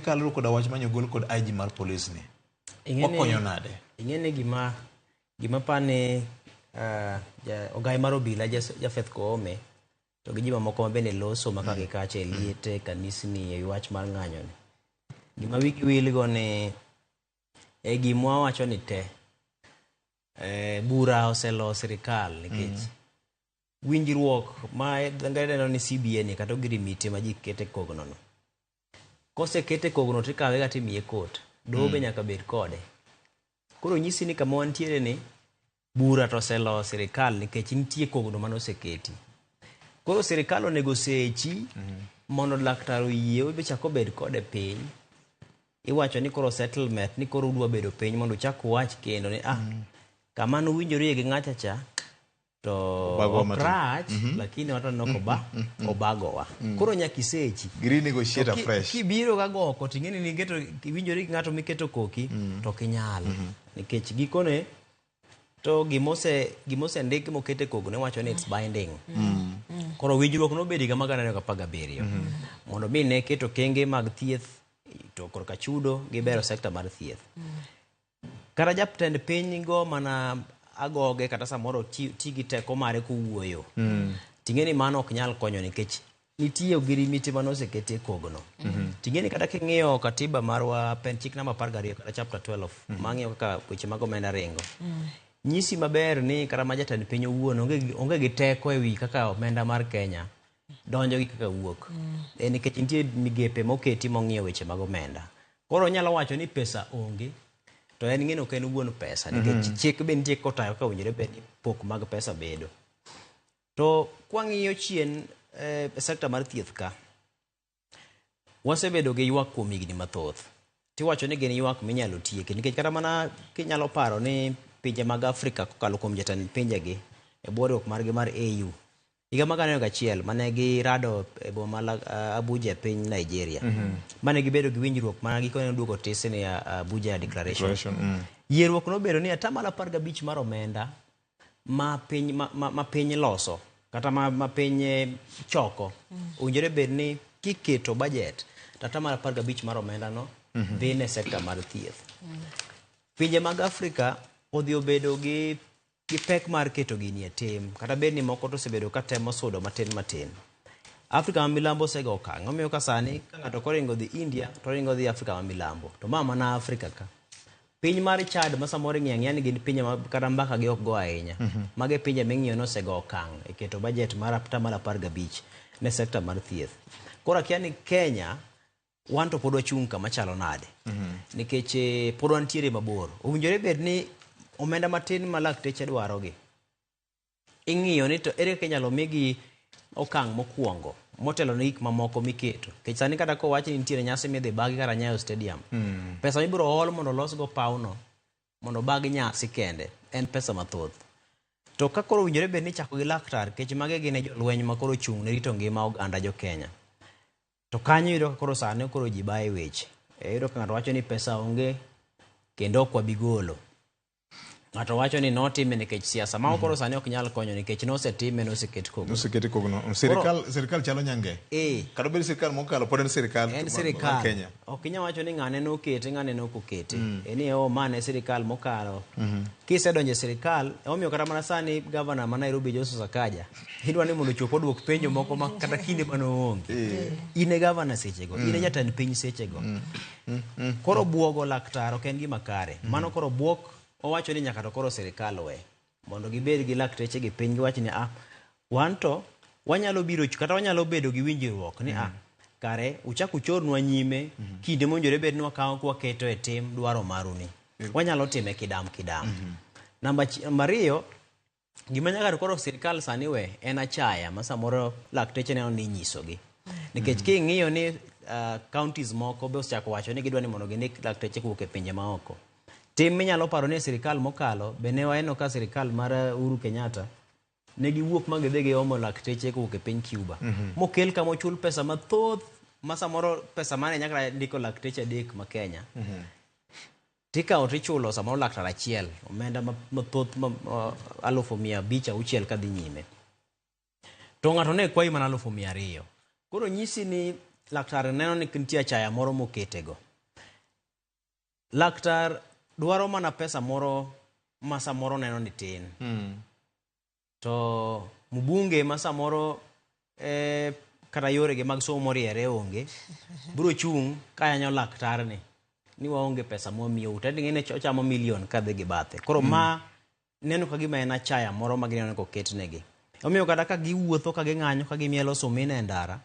Kaluru koda wach manyo gol kod IG mar police ni. Okonyo nade? Ingene gima pane ogai mar obila Jafeth Koome to gi jima moko mabende loso makagi kache liete kanisni e wach mar ng'anyo ni. Gima wiki wil go ni gimwa wacho ni te bura oselo sirikal nikech winjruok ma dangane ni CBN kata ogirimiti ma ji kete kogno no. Kose kete kogno tikawe gati miye kot. Dobe nyaka bed kode. Koro nyisi ni kama wantiere ni bura to oselo sirikal nikech nitie kogno mano oseketi. Koro sirikal onego sechi mondo laktar oyie obe chako bed kode piny. Iwacho ni koro settlement ni koro udwa bedo piny mondo chak wach kendo ni kama no winjore gi ng'acha cha to okrach lakini watu noko obagowa. Koro nyaki sechi green negotiate fresh. Kibiro ga goko tingeni ni geto winjore gi ng'ato miketo koki to kinyal nikech gikone to gimose ndik mokete kogno wacho ni it's binding. Koro winjruok no bedi ga magana 17 mondo mi ne keto kenge mag thieth to korka chudo gi bero sekta mar thieth. Kara japtend piny go mana agoge kata samoro tigi teko mare kuwuoyo. Tingeni mano ok nyal konyo nikech nitie ogirimiti mano osekete kogno. Tingeni kata king'iyo katiba marwa pen chik namba 12 kata chapter 12 mang'iyo kaka weche mag omenda ringo. Nyisi maber ni kata ma jatend piny owuon onge gi teko ewi kaka omenda mar Kenya donjo gi kaka wuok. Nikech nitie migepe moketi mong'iyo weche mag omenda. Koro nyalo wacho ni pesa onge to en ng'eno ken wuon pesa nikech chik be nitie kotayo ka winjore bed pok mag pesa bedo. To kwang'iyo chien sekta mar thieth ka wasebedo gi ywak kuom higni mathoth. Tiwacho ni gin ywak minyalo tieki nikech kata mana kinyalo paro ni pinje mag Afrika kokalo kuom jatend pinjegi e bworok margi mar AU higa magana 1 mane girado e boma Abuja piny Nigeria mane gibedo gi winjruok ma gikone duogo tese ni Abuja Declaration. Yierruok nobedo ni atamalo 15 mar omenda ma piny loso kata ma piny choko owinjore bed ni kiketo budget atamalo 15 mar omenda no dhi ne sekta mar thieth. Pinje mag Afrika odhi obedo gi pek mar keto gini e tim kata bed ni moko to sebedo ka temo sudo matin. Afrika ma milambo osego okang' omiyo ka sani ka ng'ato koringo dhi India to ringo dhi Afrika ma milambo to mana Afrika ka piny mar Chad ma samoro ng'iyang'iya ni gin pinje ma kata mbaka gi ok go ahinya mage pinje ming'iyo no osego okang' e keto budget mar atamalo 15 ne sekta mar thieth. Koro akia ni Kenya wan to pod wachung' kama chalo nade nikech pod wantiere mabor. Owinjore bed ni omenda matin ma lakteche dwarogi ing'iyo ni to ere kaka inyalo migi okang' mokwongo motelo ne gik mamoko miketo. Kech sani kata kowachi ni nitiere nyasi midhi bagi kara Nyayo Stadium pesa mibiro hol mondo losgo pawno mondo bagi nyasi kende en pesa mathoth. To ka koro owinjore bed ni chako gi laktar kech mage gin jolweny ma koro chung' ne rito ngima oganda jo Kenya. To kanyo yudo ka koro sani koro ji bae weche. Yudo ka ng'ato wacho ni pesa onge kendo ok wabigolo. Ng'ato wacho ni notime nikech siasa ma koro sani ok nyal konyo nikech nosetime noseket kogno. Nosekete kogno. Sirikal chalo nyange. Kado bed sirikal mokalo pod en sirikal mar Kenya. Ok inya wacho ni ng'ane nokete ng'ane nokokete. Eni mane sirikal mokalo. Kisedonje sirikal omiyo kata mana sani governor ma Nairobi Johnson Sakaja idwa ni mondo chop oduok penjo moko ma kata kinde mano onge. Ine governor sechego, ine jatend piny sechego. Koro buogo laktar ok en gima kare. Mano koro buok owacho ni nyaka to koro sirikal we mondo gibed gi lakteche gi piny giwacho ni wanto wanyalo biro kata wanyalo bedo gi winjruok ni kare uchako chornwa nyime kinde monjore bed ni wakawo kwa keto e tim dwaro maru ni wanyalo time kidam. Namba 2 gima nyaka to koro sirikal sani we en achaya ma samoro lakteche ne oni nyisogi nikech king'iyo ni counties moko be osechako wacho ni gidwa ni mondo gindik lakteche kuok e pinje maoko. Tim minyalo paro ni sirikal mokalo be ne waeno ka sirikal mar Uhuru Kenyatta ne giwuok ma gidhi omo lakteche kuok e piny Cuba mokel kama ochul pesa mathoth ma samoro pesa mane nyaka ndiko lakteche 3 ma Kenya tikawo tichulo samoro laktar achiel omenda mathoth 500,000 kadhi nyime to ng'ato ne kwayi mana 200,000. Koro nyisi ni laktar neno ni nitie achaya moro moketego. Laktar dwaro mana pesa moro ma samoro neno ni tin. To mbunge ma samoro kata yorege mag somo moriere onge, biro chung' kayanyo laktar ni waonge pesa momiyo to ng'ene ochamo milion kadhi gi bathe. Koro ma neno ka gima en achaya moro ma gineno koketnegi. Omiyo kata ka giwuotho ka ging'anyo ka gimielo sumine e ndara,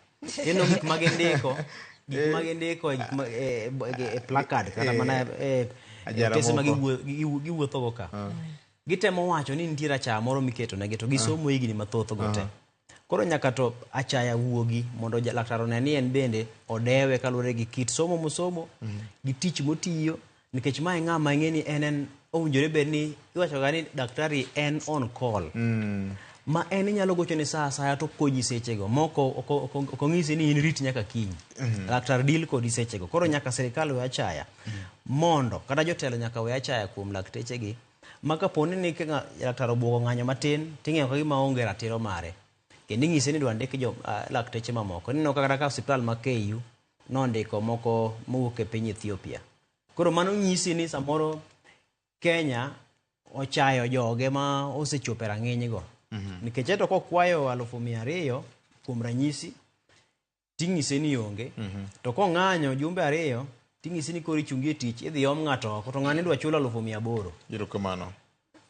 eno gik ma gindiko e placard kata mana pesa ma giwuotho go ka. Gitemo wacho ni nitiere achaya moro miketo negi to gisomo higni mathoth go te. Koro nyaka to achaya wuogi mondo laktar one ni en bende odewe kaluwore gi kit somo mosomo, gi tich motiyo, nikech ma ng'ama ing'eni en owinjore bed ni iwacho ga ni daktari en on call. Ma en inyalo gocho ni saa asaya to konyi sechego. Moko okong'isi ni in rit nyaka kiny. Laktar deal kodi sechego. Koro nyaka sirikal we achaya mondo kata jotelo nyaka we achaya kuom laktechegi. Ma kaponi ni laktar obuogo ng'anyo matin, ting'eyo ka gima onge ratiro mare. Kendo ing'ise ni dwa ndik lakteche mamoko. Nino kata ka osiptal ma KU nondiko moko mowuok e piny Ethiopia. Koro mano nyisi ni samoro Kenya ochayo joge ma osechopo e rang'iny go. Nikech eto kokwayo 200,000 kuom ranyisi, ting'ise ni onge. To kong'anyo jumbe 2, ting'ise ni koro ichungi e tich, idhi om ng'ato oko, to ng'ani dwa chulo 800,000. Erokamano.